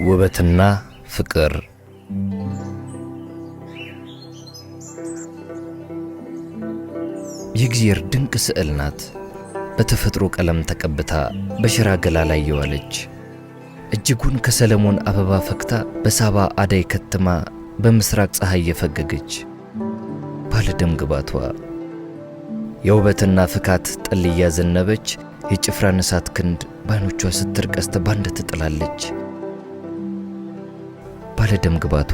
ውበትና ፍቅር የእግዚአብሔር ድንቅ ስዕል ናት። በተፈጥሮ ቀለም ተቀብታ በሽራ ገላ ላይ የዋለች እጅጉን ከሰለሞን አበባ ፈክታ በሳባ አዳይ ከትማ በምስራቅ ፀሐይ የፈገገች ባለደም ግባቷ የውበትና ፍካት ጠል እያዘነበች የጭፍራን እሳት ክንድ ባይኖቿ ስትርቀስት ባንድ ትጥላለች። ባለደም ግባቷ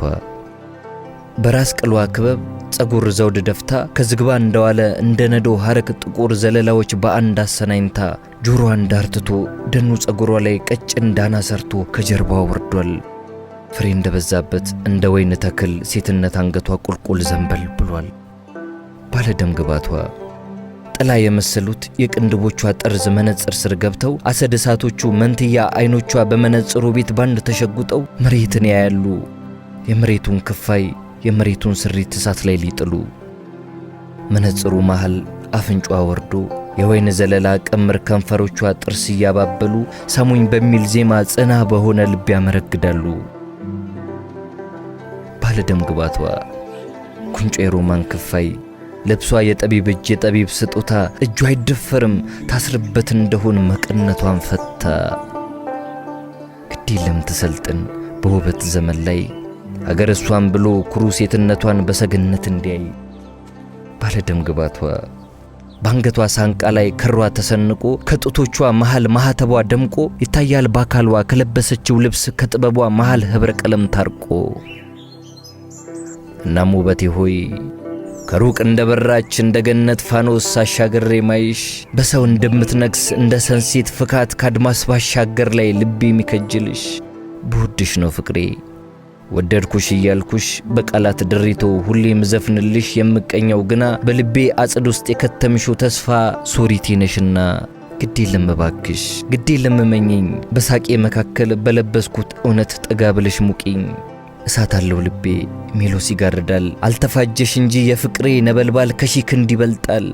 በራስ ቅሏ ክበብ ጸጉር ዘውድ ደፍታ ከዝግባ እንደዋለ እንደ ነዶ ሐረግ ጥቁር ዘለላዎች በአንድ አሰናኝታ ጆሮዋን ዳርትቶ ደኑ ጸጉሯ ላይ ቀጭን ዳና ሰርቶ ከጀርባዋ ወርዷል። ፍሬ እንደበዛበት እንደ ወይን ተክል ሴትነት አንገቷ ቁልቁል ዘንበል ብሏል። ባለደም ግባቷ ጥላ የመሰሉት የቅንድቦቿ ጠርዝ መነጽር ስር ገብተው አሰድ እሳቶቹ መንትያ አይኖቿ በመነጽሩ ቤት ባንድ ተሸጉጠው መሬትን ያያሉ። የመሬቱን ክፋይ የመሬቱን ስሪት እሳት ላይ ሊጥሉ መነጽሩ መሃል አፍንጯ ወርዶ የወይን ዘለላ ቅምር ከንፈሮቿ ጥርስ እያባበሉ ሳሙኝ በሚል ዜማ ጽና በሆነ ልብ ያመረግዳሉ። ባለደም ግባቷ ኩንጮ የሮማን ክፋይ ልብሷ የጠቢብ እጅ የጠቢብ ስጦታ እጇ አይደፈርም ታስርበት እንደሆን መቀነቷን ፈታ። ግድ የለም ትሰልጥን በውበት ዘመን ላይ አገር እሷን ብሎ ኩሩ ሴትነቷን በሰገነት እንዲያይ። ባለደም ግባቷ ባንገቷ ሳንቃ ላይ ክሯ ተሰንቆ ከጡቶቿ መሃል ማህተቧ ደምቆ ይታያል ባካሏ ከለበሰችው ልብስ ከጥበቧ መሃል ህብረ ቀለም ታርቆ። እናም ውበቴ ሆይ ከሩቅ እንደበራች እንደ ገነት ፋኖስ አሻገሬ ማይሽ በሰው እንደምትነግስ እንደ ሰንሴት ፍካት ካድማስ ባሻገር ላይ ልቤ የሚከጅልሽ ብወድሽ ነው ፍቅሬ። ወደድኩሽ እያልኩሽ በቃላት ድሪቶ ሁሌም ዘፍንልሽ የምቀኘው ግና በልቤ አጽድ ውስጥ የከተምሽው ተስፋ ሶሪቴ ነሽና ግዴ ለምባክሽ ግዴ ለምመኘኝ በሳቄ መካከል በለበስኩት እውነት ጠጋ ብለሽ ሙቂኝ። እሳት አለው ልቤ ሜሎስ ይጋርዳል አልተፋጀሽ እንጂ የፍቅሬ ነበልባል ከሺህ ክንድ ይበልጣል።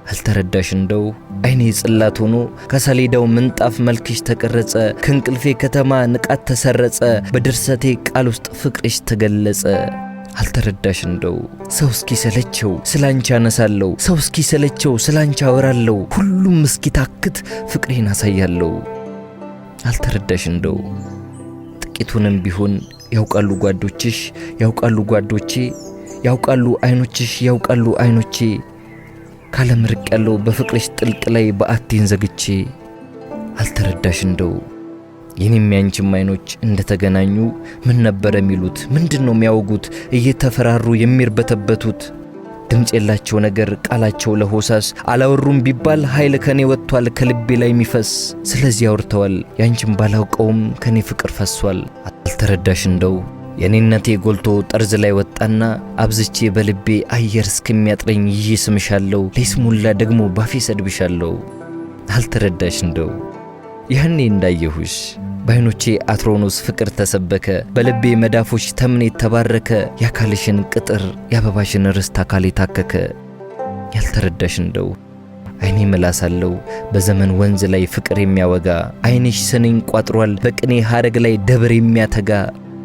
አልተረዳሽ እንደው አይኔ ጽላት ሆኖ ከሰሌዳው ምንጣፍ መልክሽ ተቀረጸ ከእንቅልፌ ከተማ ንቃት ተሰረጸ በድርሰቴ ቃል ውስጥ ፍቅርሽ ተገለጸ። አልተረዳሽ እንደው ሰው እስኪ ሰለቸው ስላንቺ አነሳለሁ ሰው እስኪ ሰለቸው ስላንቺ አወራለሁ ሁሉም እስኪ ታክት ፍቅሬን አሳያለሁ። አልተረዳሽ እንደው ጥቂቱንም ቢሆን ያውቃሉ ጓዶችሽ ያውቃሉ ጓዶቼ ያውቃሉ አይኖችሽ ያውቃሉ አይኖቼ ካለምርቅ ያለው በፍቅርሽ ጥልቅ ላይ በአቴን ዘግቼ። አልተረዳሽ እንደው የኔም ያንቺም አይኖች እንደተገናኙ ምን ነበር የሚሉት ምንድነው የሚያወጉት እየተፈራሩ የሚርበተበቱት? ድምጽ የላቸው ነገር ቃላቸው ለሆሳስ አላወሩም ቢባል ኃይል ከኔ ወጥቷል ከልቤ ላይ የሚፈስ። ስለዚህ አውርተዋል ያንቺም ባላውቀውም ከኔ ፍቅር ፈሷል። አልተረዳሽ እንደው የኔነቴ ጎልቶ ጠርዝ ላይ ወጣና አብዝቼ በልቤ አየር እስከሚያጥረኝ ይዤ ስምሻለሁ ለይስሙላ ደግሞ ባፌ ሰድብሻለሁ። አልተረዳሽ እንደው ያኔ እንዳየሁሽ ባይኖቼ አትሮኖስ ፍቅር ተሰበከ በልቤ መዳፎች ተምኔት ተባረከ ያካልሽን ቅጥር ያበባሽን ርስት አካሌ ታከከ። ያልተረዳሽ እንደው አይኔ ምላሳለው በዘመን ወንዝ ላይ ፍቅር የሚያወጋ አይንሽ ስንኝ ቋጥሯል በቅኔ ሐረግ ላይ ደብር የሚያተጋ።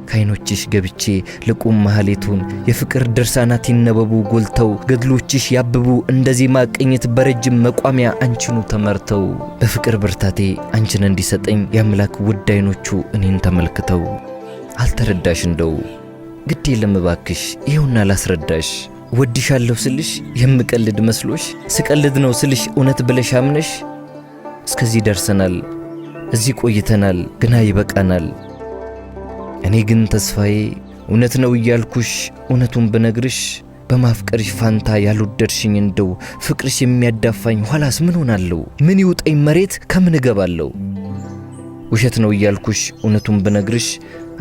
ካይኖችሽ ገብቼ ልቁም ማህሌቱን የፍቅር ድርሳናት ይነበቡ ጎልተው ገድሎችሽ ያብቡ እንደዚህ ማቅኝት በረጅም መቋሚያ አንቺኑ ተመርተው በፍቅር ብርታቴ አንቺን እንዲሰጠኝ ያምላክ ውድ አይኖቹ እኔን ተመልክተው። አልተረዳሽ እንደው ግዴ ለምባክሽ ይሁንና ላስረዳሽ ወድሻለሁ ስልሽ የምቀልድ መስሎሽ ስቀልድ ነው ስልሽ እውነት ብለሽ አምነሽ እስከዚህ ደርሰናል እዚህ ቆይተናል ግና ይበቃናል። እኔ ግን ተስፋዬ እውነት ነው እያልኩሽ እውነቱን ብነግርሽ በማፍቀርሽ ፋንታ ያልወደድሽኝ እንደው ፍቅርሽ የሚያዳፋኝ ኋላስ ምን ሆናለሁ ምን ይውጠኝ መሬት ከምን እገባለሁ? ውሸት ነው እያልኩሽ እውነቱን ብነግርሽ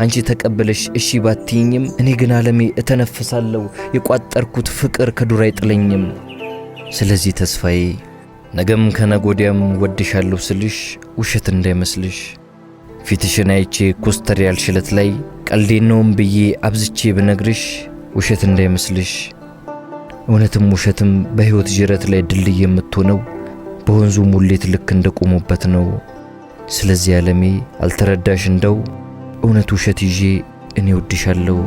አንቺ ተቀበለሽ እሺ ባትይኝም እኔ ግን ዓለሜ እተነፍሳለሁ የቋጠርኩት ፍቅር ከዱር አይጥለኝም። ስለዚህ ተስፋዬ ነገም ከነጎዲያም ወድሻለሁ ስልሽ ውሸት እንዳይመስልሽ ፊትሽን አይቼ ኮስተር ያልሽለት ላይ ቀልዴን ነውም ብዬ አብዝቼ ብነግርሽ ውሸት እንዳይመስልሽ። እውነትም ውሸትም በሕይወት ጅረት ላይ ድልድይ የምትሆነው በወንዙ ሙሌት ልክ እንደቆሙበት ነው። ስለዚህ ዓለሜ አልተረዳሽ እንደው እውነት ውሸት ይዤ እኔ ወድሻለሁ።